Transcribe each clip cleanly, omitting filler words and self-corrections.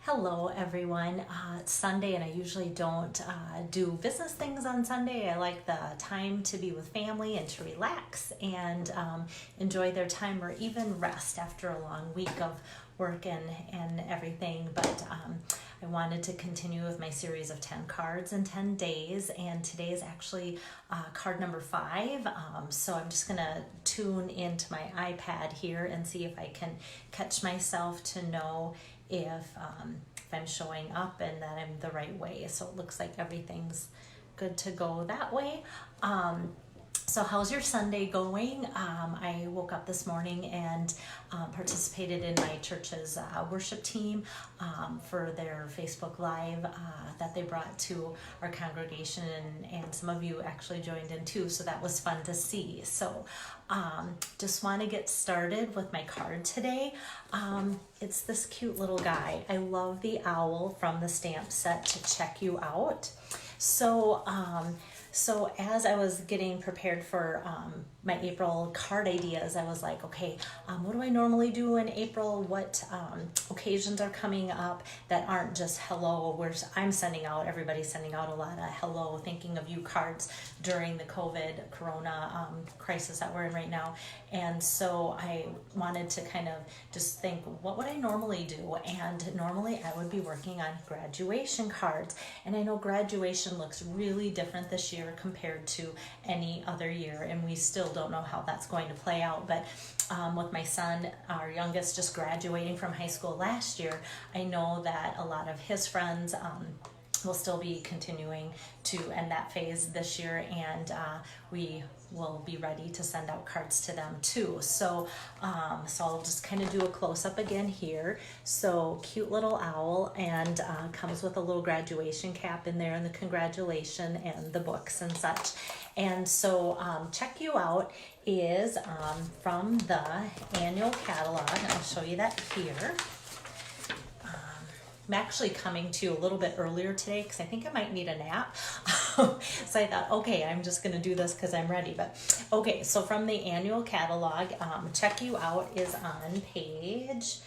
Hello everyone. It's Sunday and I usually don't do business things on Sunday. I like the time to be with family and to relax and enjoy their time or even rest after a long week of work and everything. But I wanted to continue with my series of 10 cards in 10 days, and today is actually card number 5. So I'm just gonna tune into my iPad here and see if I can catch myself to know if I'm showing up and that I'm the right way. So it looks like everything's good to go that way. So how's your Sunday going? I woke up this morning and participated in my church's worship team for their Facebook Live that they brought to our congregation, and some of you actually joined in too, so that was fun to see. So just want to get started with my card today. It's this cute little guy. I love the owl from the stamp set to check you out. So as I was getting prepared for my April card ideas, I was like, okay, what do I normally do in April? What occasions are coming up that aren't just hello? I'm sending out, everybody's sending out a lot of hello, thinking of you cards during the COVID corona crisis that we're in right now. And so I wanted to kind of just think, what would I normally do? And normally I would be working on graduation cards. And I know graduation looks really different this year compared to any other year, and we still don't know how that's going to play out. But with my son, our youngest, just graduating from high school last year, I know that a lot of his friends will still be continuing to end that phase this year, and we will be ready to send out cards to them too. So I'll just kind of do a close-up again here. So cute little owl, and comes with a little graduation cap in there and the congratulation and the books and such. And so Check You Out is from the annual catalog, and I'll show you that here. I'm actually coming to you a little bit earlier today because I think I might need a nap. So I thought, okay, I'm just going to do this because I'm ready. But okay, so from the annual catalog, Check You Out is on page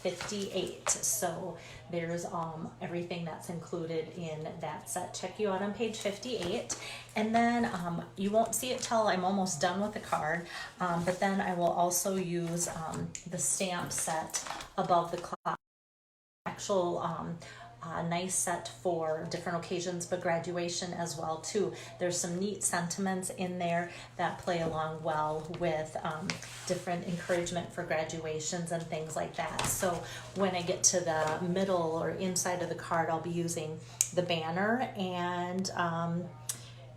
58. So there's everything that's included in that set. Check You Out on page 58. And then you won't see it till I'm almost done with the card, but then I will also use the stamp set above the clock. Actual nice set for different occasions, but graduation as well too. There's some neat sentiments in there that play along well with different encouragement for graduations and things like that. So when I get to the middle or inside of the card, I'll be using the banner and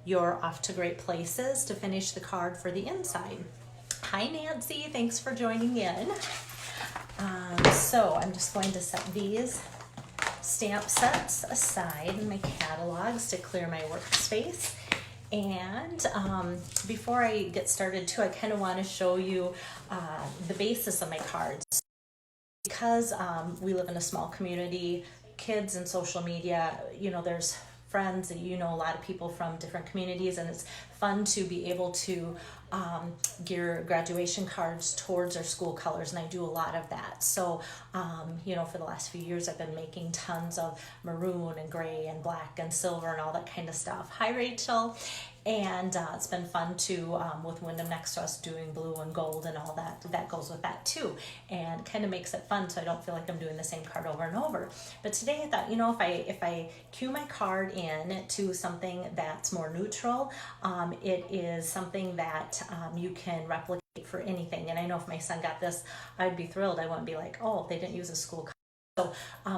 You're Off to Great Places to finish the card for the inside. Hi Nancy, thanks for joining in. So I'm just going to set these stamp sets aside in my catalogs to clear my workspace. And before I get started too, I kind of want to show you the basis of my cards. Because we live in a small community, kids and social media, there's friends, and a lot of people from different communities, and it's fun to be able to gear graduation cards towards our school colors, and I do a lot of that. So for the last few years I've been making tons of maroon and gray and black and silver and all that kind of stuff. Hi Rachel. And it's been fun too, with Wyndham next to us, doing blue and gold and all that goes with that too, and kind of makes it fun so I don't feel like I'm doing the same card over and over. But today I thought, if I cue my card in to something that's more neutral, it is something that you can replicate for anything. And I know if my son got this, I'd be thrilled. I wouldn't be like, oh, they didn't use a school card. So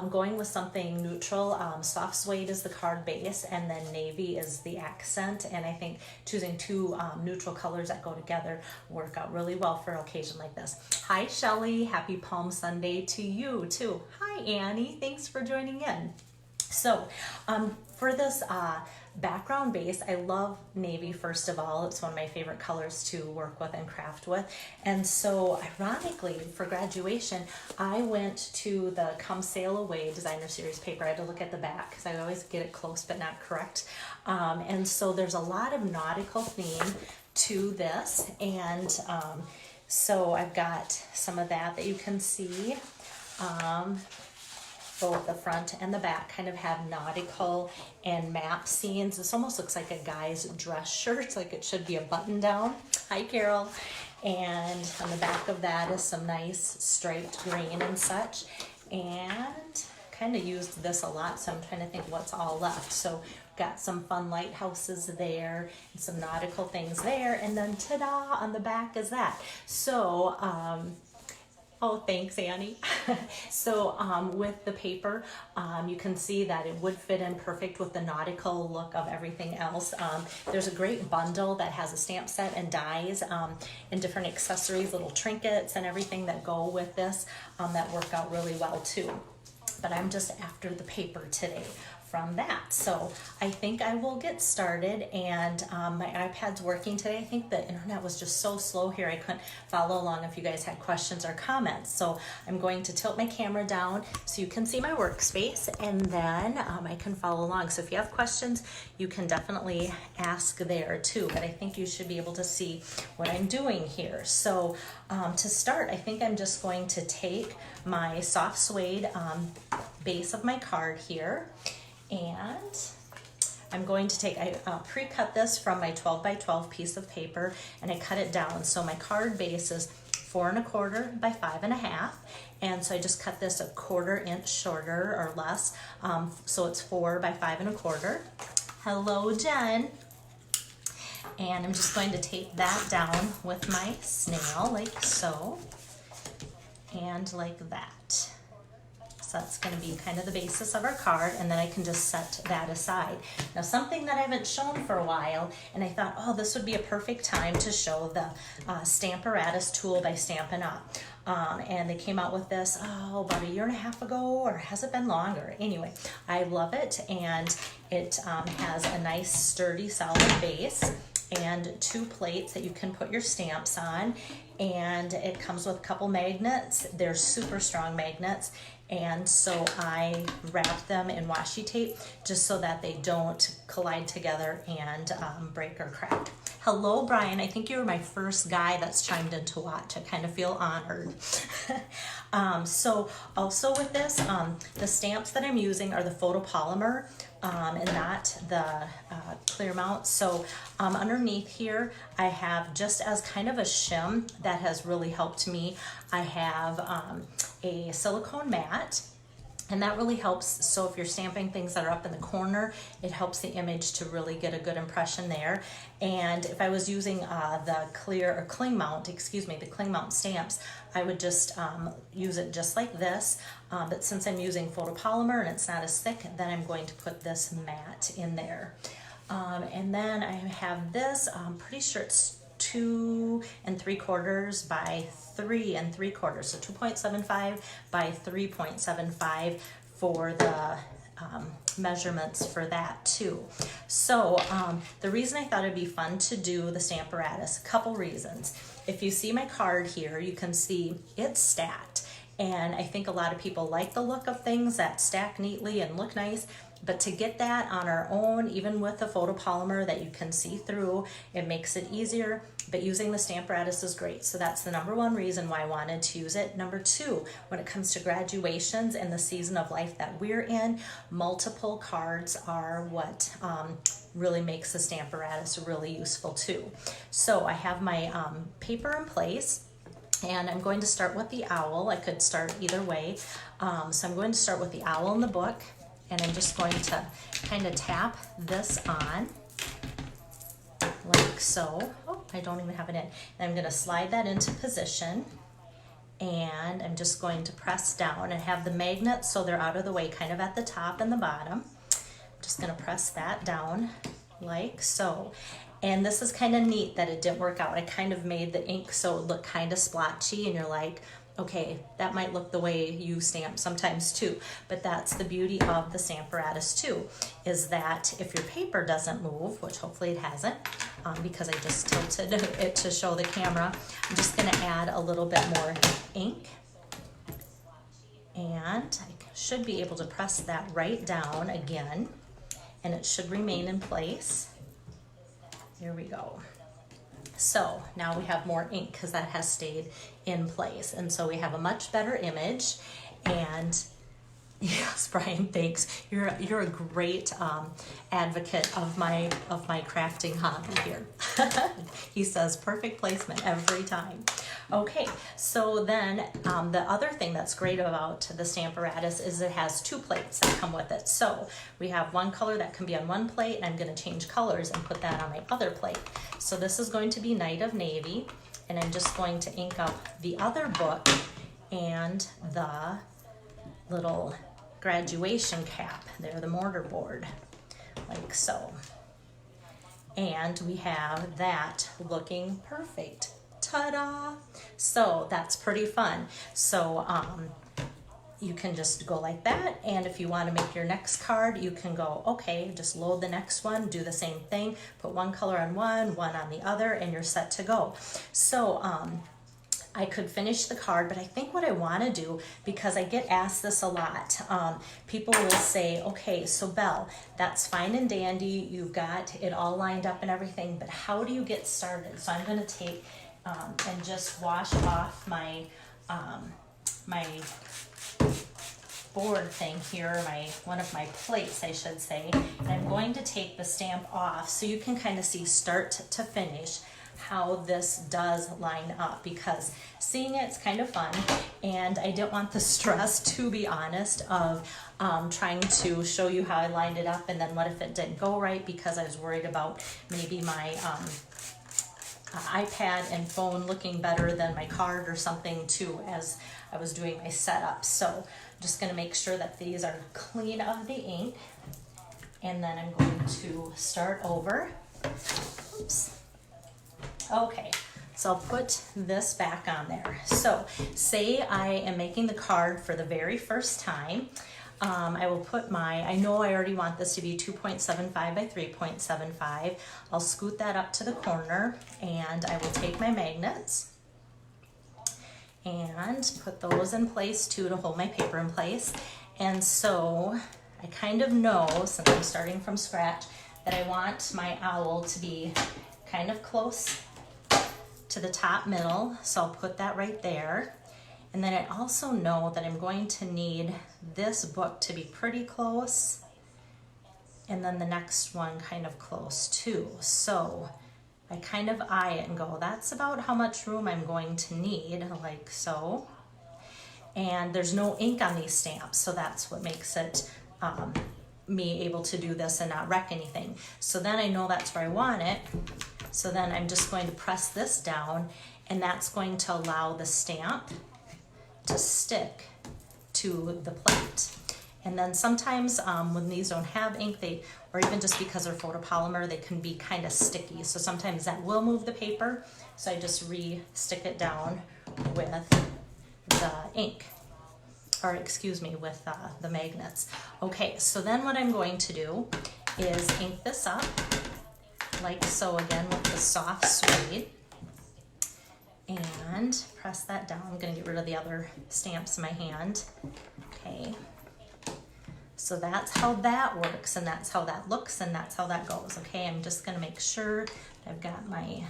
going with something neutral, soft suede is the card base, and then navy is the accent. And I think choosing two neutral colors that go together work out really well for an occasion like this. Hi Shelly, happy Palm Sunday to you too. Hi Annie, thanks for joining in. So for this background base, I love navy. First of all, it's one of my favorite colors to work with and craft with. And so ironically, for graduation, I went to the Come Sail Away designer series paper. I had to look at the back because I always get it close but not correct. And so there's a lot of nautical theme to this, and so I've got some of that you can see. both the front and the back kind of have nautical and map scenes. This almost looks like a guy's dress shirt. It's like it should be a button down. Hi, Carol. And on the back of that is some nice striped green and such. And kind of used this a lot, so I'm trying to think what's all left. So got some fun lighthouses there and some nautical things there, and then ta-da, on the back is that. So oh, thanks, Annie. So with the paper, you can see that it would fit in perfect with the nautical look of everything else. There's a great bundle that has a stamp set and dies and different accessories, little trinkets and everything that go with this that work out really well too. But I'm just after the paper today from that. So I think I will get started, and my iPad's working today. I think the internet was just so slow here I couldn't follow along if you guys had questions or comments. So I'm going to tilt my camera down so you can see my workspace, and then I can follow along. So if you have questions, you can definitely ask there too, but I think you should be able to see what I'm doing here. So to start, I think I'm just going to take my soft suede base of my card here, and I'm going to take, I pre-cut this from my 12 by 12 piece of paper, and I cut it down. So my card base is 4 1/4 by 5 1/2, and so I just cut this 1/4 inch shorter or less. So it's 4 by 5 1/4. Hello, Jen. And I'm just going to tape that down with my snail like so, and like that. So that's going to be kind of the basis of our card, and then I can just set that aside. Now, something that I haven't shown for a while, and I thought, oh, this would be a perfect time to show the Stamparatus tool by Stampin' Up. And they came out with this, about 1.5 years ago, or has it been longer? Anyway, I love it, and it has a nice, sturdy, solid base and 2 plates that you can put your stamps on, and it comes with a couple magnets. They're super strong magnets, and so I wrap them in washi tape just so that they don't collide together and break or crack. Hello, Brian. I think you were my first guy that's chimed in to watch. I kind of feel honored. So also with this, the stamps that I'm using are the photopolymer and not the clear mount. So underneath here, I have, just as kind of a shim that has really helped me, I have a silicone mat. And that really helps. So if you're stamping things that are up in the corner, it helps the image to really get a good impression there. And if I was using the cling mount stamps, I would just use it just like this. But since I'm using photopolymer and it's not as thick, then I'm going to put this mat in there. And then I have this, I'm pretty sure it's 2 3/4 by 3 3/4, so 2.75 by 3.75 for the measurements for that too. So the reason I thought it'd be fun to do the Stamparatus, a couple reasons. If you see my card here, you can see it's stacked, and I think a lot of people like the look of things that stack neatly and look nice. But to get that on our own, even with the photopolymer that you can see through, it makes it easier. But using the Stamparatus is great. So that's the #1 reason why I wanted to use it. #2, when it comes to graduations and the season of life that we're in, multiple cards are what really makes the Stamparatus really useful too. So I have my paper in place. And I'm going to start with the owl. I could start either way. So I'm going to start with the owl in the book. And I'm just going to kind of tap this on like so. Oh, I don't even have it in. And I'm going to slide that into position. And I'm just going to press down and have the magnets so they're out of the way, kind of at the top and the bottom. I'm just going to press that down like so. And this is kind of neat that it didn't work out. I kind of made the ink so it looked kind of splotchy, and you're like, okay, that might look the way you stamp sometimes too, but that's the beauty of the Stamparatus too, is that if your paper doesn't move, which hopefully it hasn't, because I just tilted it to show the camera, I'm just gonna add a little bit more ink, and I should be able to press that right down again, and it should remain in place. Here we go. So now we have more ink because that has stayed in place. And so we have a much better image, and Yes, Brian, thanks. You're a great advocate of my crafting hobby here. He says perfect placement every time. Okay, so then the other thing that's great about the Stamparatus is it has 2 plates that come with it. So we have one color that can be on one plate, and I'm going to change colors and put that on my other plate. So this is going to be Night of Navy, and I'm just going to ink up the other book and the little graduation cap there, the mortar board, like so. And we have that looking perfect. Ta-da! So that's pretty fun. So you can just go like that, and if you want to make your next card, you can go, okay, just load the next one, do the same thing, put one color on one on the other, and you're set to go. So I could finish the card, but I think what I want to do, because I get asked this a lot, people will say, okay, so Belle, that's fine and dandy, you've got it all lined up and everything, but how do you get started? So I'm going to take and just wash off my my board thing here, one of my plates, I should say, and I'm going to take the stamp off so you can kind of see start to finish how this does line up, because seeing it's kind of fun, and I don't want the stress, to be honest, of trying to show you how I lined it up and then what if it didn't go right, because I was worried about maybe my iPad and phone looking better than my card or something too as I was doing my setup. So I'm just going to make sure that these are clean of the ink, and then I'm going to start over. Oops. Okay, so I'll put this back on there. So say I am making the card for the very first time. I will put I know I already want this to be 2.75 by 3.75. I'll scoot that up to the corner, and I will take my magnets and put those in place too to hold my paper in place. And so I kind of know, since I'm starting from scratch, that I want my owl to be kind of close to the top middle, so I'll put that right there. And then I also know that I'm going to need this book to be pretty close, and then the next one kind of close too. So I kind of eye it and go, that's about how much room I'm going to need, like so. And there's no ink on these stamps, so that's what makes it me able to do this and not wreck anything. So then I know that's where I want it. So then I'm just going to press this down, and that's going to allow the stamp to stick to the plate. And then sometimes when these don't have ink, or even just because they're photopolymer, they can be kind of sticky. So sometimes that will move the paper. So I just re-stick it down with the ink, or excuse me, with the magnets. Okay, so then what I'm going to do is ink this up, like so, again with the soft suede, and press that down. I'm going to get rid of the other stamps in my hand. Okay, so that's how that works, and that's how that looks, and that's how that goes. Okay, I'm just going to make sure I've got my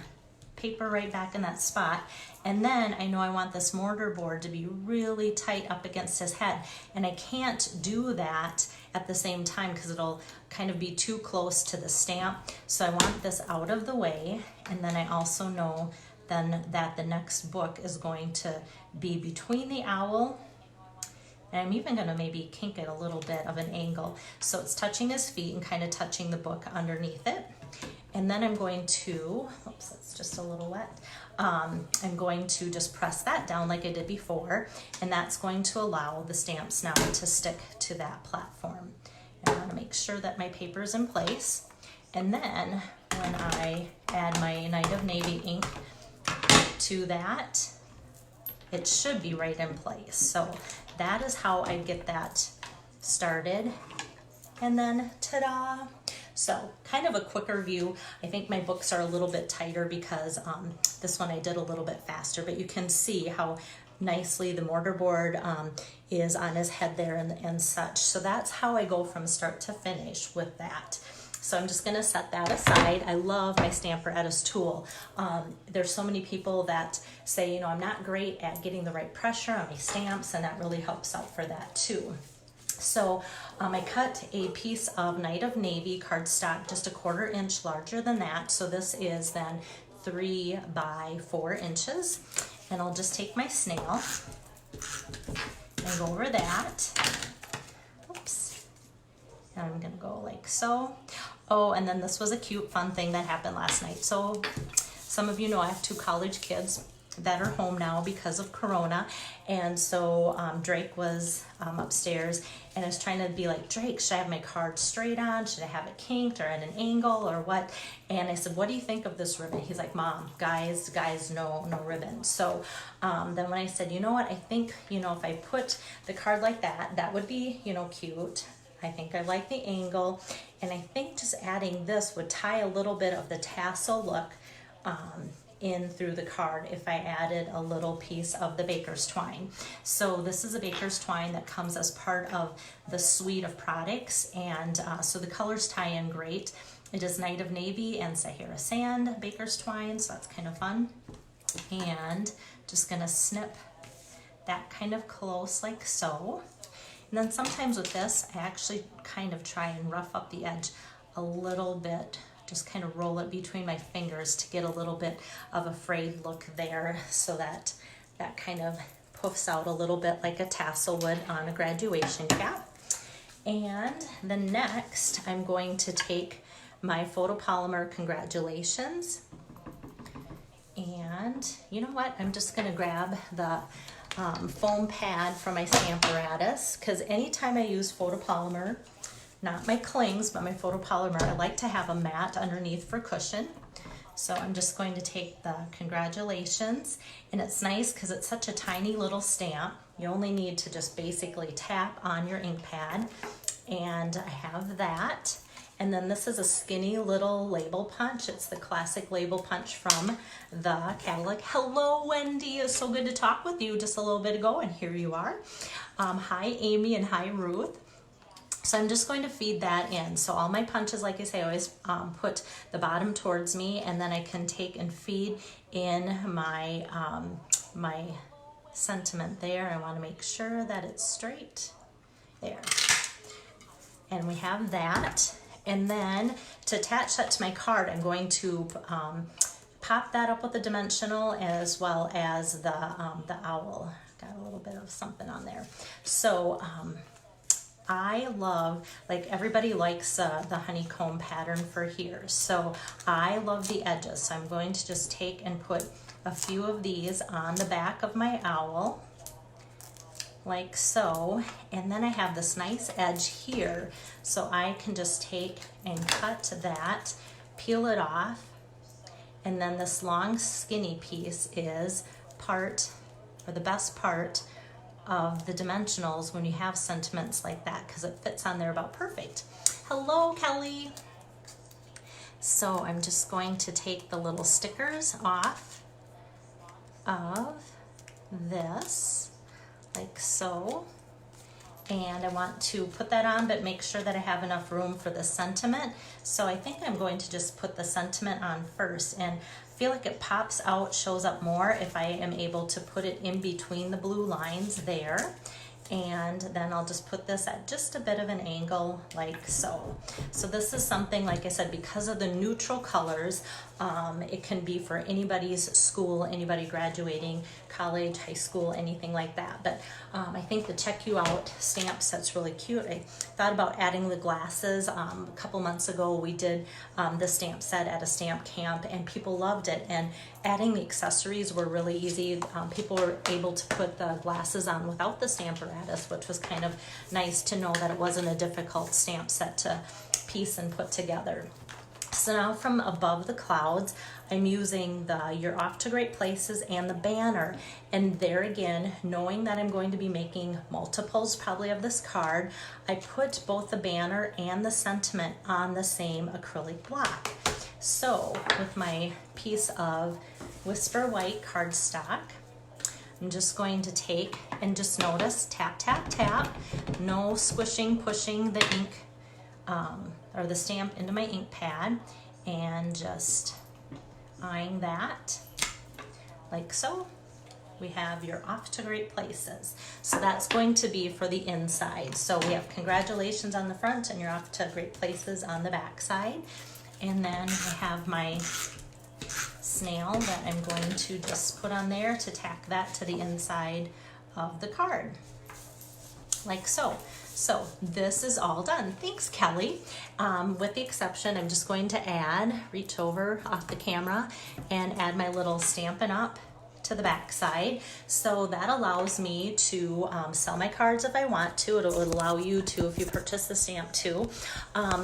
paper right back in that spot. And then I know I want this mortar board to be really tight up against his head, and I can't do that at the same time because it'll kind of be too close to the stamp. So I want this out of the way, and then I also know then that the next book is going to be between the owl, and I'm even going to maybe kink it a little bit of an angle so it's touching his feet and kind of touching the book underneath it. And then I'm going to, oops, that's just a little wet. I'm going to just press that down like I did before, and that's going to allow the stamps now to stick to that platform. And I want to make sure that my paper is in place. And then when I add my Night of Navy ink to that, it should be right in place. So that is how I get that started. And then ta-da! So kind of a quicker view. I think my books are a little bit tighter because this one I did a little bit faster, but you can see how nicely the mortar board is on his head there and such. So that's how I go from start to finish with that. So I'm just going to set that aside. I love my Stamparatus tool. There's so many people that say, you know, I'm not great at getting the right pressure on my stamps, and that really helps out for that too. So I cut a piece of Night of Navy cardstock just a 1/4 inch larger than that. So this is then 3 by 4 inches. And I'll just take my snail and go over that. Oops. And I'm gonna go like so. Oh, and then this was a cute, fun thing that happened last night. So some of you know I have 2 college kids that are home now because of Corona. And so Drake was upstairs and I was trying to be like, Drake, should I have my card straight on? Should I have it kinked or at an angle or what? And I said, what do you think of this ribbon? He's like, Mom, guys, no ribbon. So then when I said, you know what, I think, you know, if I put the card like that, that would be, you know, cute. I think I like the angle. And I think just adding this would tie a little bit of the tassel look in through the card if I added a little piece of the baker's twine. So this is a baker's twine that comes as part of the suite of products, and so the colors tie in great. It is Night of Navy and Sahara Sand baker's twine, so that's kind of fun. And just gonna snip that kind of close like so. And then sometimes with this, I actually kind of try and rough up the edge a little bit. Just kind of roll it between my fingers to get a little bit of a frayed look there, so that that kind of puffs out a little bit like a tassel would on a graduation cap. And then next, I'm going to take my photopolymer Congratulations. And you know what? I'm just going to grab the foam pad from my Stamparatus, because anytime I use photopolymer, not my clings, but my photopolymer, I like to have a mat underneath for cushion. So I'm just going to take the Congratulations, and it's nice because it's such a tiny little stamp. You only need to just basically tap on your ink pad, and I have that. And then this is a skinny little label punch. It's the classic label punch from the catalog. Hello, Wendy. It's so good to talk with you just a little bit ago, and here you are. Hi, Amy, and hi, Ruth. So I'm just going to feed that in. So all my punches, like I say, I always put the bottom towards me, and then I can take and feed in my, my sentiment there. I want to make sure that it's straight there. And we have that. And then to attach that to my card, I'm going to pop that up with a dimensional as well as the owl. Got a little bit of something on there. So I love, like everybody likes the honeycomb pattern for here. So I love the edges. So I'm going to just take and put a few of these on the back of my owl, like so. And then I have this nice edge here. So I can just take and cut that, peel it off. And then this long skinny piece is part, or the best part, of the dimensionals when you have sentiments like that, because it fits on there about perfect. Hello, Kelly. So I'm just going to take the little stickers off of this, like so. And I want to put that on, but make sure that I have enough room for the sentiment. So I think I'm going to just put the sentiment on first, and feel like it pops out, shows up more if I am able to put it in between the blue lines there. And then I'll just put this at just a bit of an angle like so. So this is something, like I said, because of the neutral colors, it can be for anybody's school, anybody graduating, college, high school, anything like that. But I think the Check You Out stamp set's really cute. I thought about adding the glasses. A couple months ago we did the stamp set at a stamp camp, and people loved it. And adding the accessories were really easy. People were able to put the glasses on without the Stamparatus, which was kind of nice to know that it wasn't a difficult stamp set to piece and put together. So now from above the clouds, I'm using the You're Off to Great Places and the banner. And there again, knowing that I'm going to be making multiples probably of this card, I put both the banner and the sentiment on the same acrylic block. So with my piece of Whisper White cardstock, I'm just going to take and just notice, tap, tap, tap, no squishing, pushing the ink or the stamp into my ink pad, and just eyeing that like so we have your off to great places. So that's going to be for the inside. So we have congratulations on the front and you're off to great places on the back side. And then I have my snail that I'm going to just put on there to tack that to the inside of the card, like so. So this is all done. Thanks, Kelly. With the exception, I'm just going to reach over off the camera and add my little Stampin' Up! To the back side. So that allows me to sell my cards if I want to. It'll allow you to if you purchase the stamp too.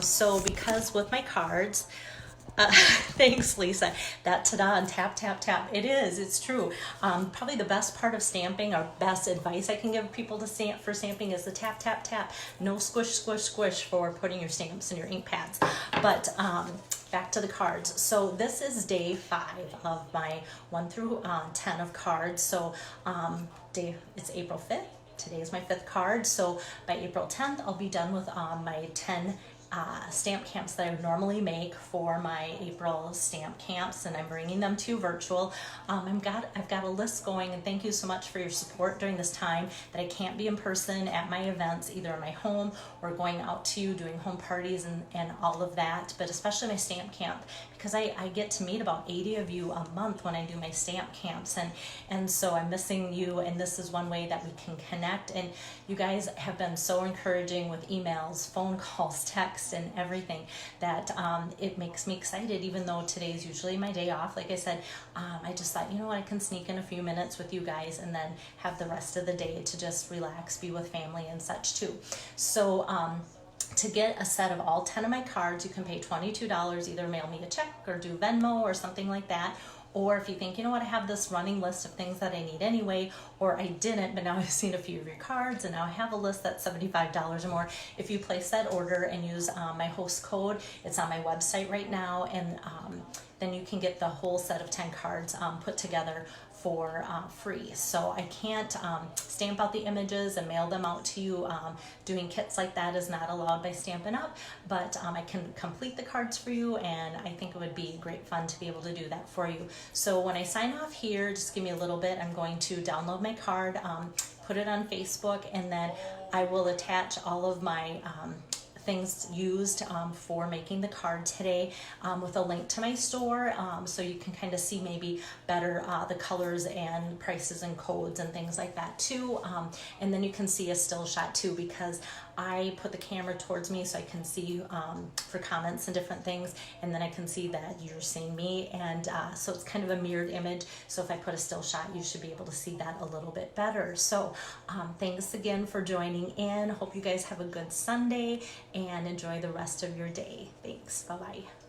So because with my cards, thanks, Lisa. That ta-da and tap, tap, tap. It is. It's true. Probably the best part of stamping, or best advice I can give people to stamp for stamping, is the tap, tap, tap. No squish, squish, squish for putting your stamps in your ink pads. But back to the cards. So this is day 5 of my 1 through 10 of cards. So it's April 5th. Today is my 5th card. So by April 10th, I'll be done with my 10 stamp camps that I would normally make for my April stamp camps, and I'm bringing them to you virtual. I've got a list going, and thank you so much for your support during this time that I can't be in person at my events, either in my home or going out to you, doing home parties and all of that, but especially my stamp camp, because I get to meet about 80 of you a month when I do my stamp camps, and so I'm missing you, and this is one way that we can connect. And you guys have been so encouraging with emails, phone calls, texts, and everything that it makes me excited, even though today is usually my day off. Like I said, I just thought, you know what, I can sneak in a few minutes with you guys and then have the rest of the day to just relax, be with family and such too. So to get a set of all 10 of my cards, you can pay $22, either mail me a check or do Venmo or something like that. Or if you think, you know what, I have this running list of things that I need anyway, or I didn't, but now I've seen a few of your cards and now I have a list that's $75 or more. If you place that order and use my host code, it's on my website right now, and then you can get the whole set of 10 cards put together for free. So I can't stamp out the images and mail them out to you. Doing kits like that is not allowed by Stampin' Up, but I can complete the cards for you, and I think it would be great fun to be able to do that for you. So when I sign off here, just give me a little bit, I'm going to download my card, put it on Facebook, and then I will attach all of my things used for making the card today with a link to my store, so you can kind of see maybe better the colors and prices and codes and things like that too. And then you can see a still shot too, because I put the camera towards me so I can see for comments and different things, and then I can see that you're seeing me, and so it's kind of a mirrored image. So if I put a still shot, you should be able to see that a little bit better. So thanks again for joining in. Hope you guys have a good Sunday and enjoy the rest of your day. Thanks. Bye-bye.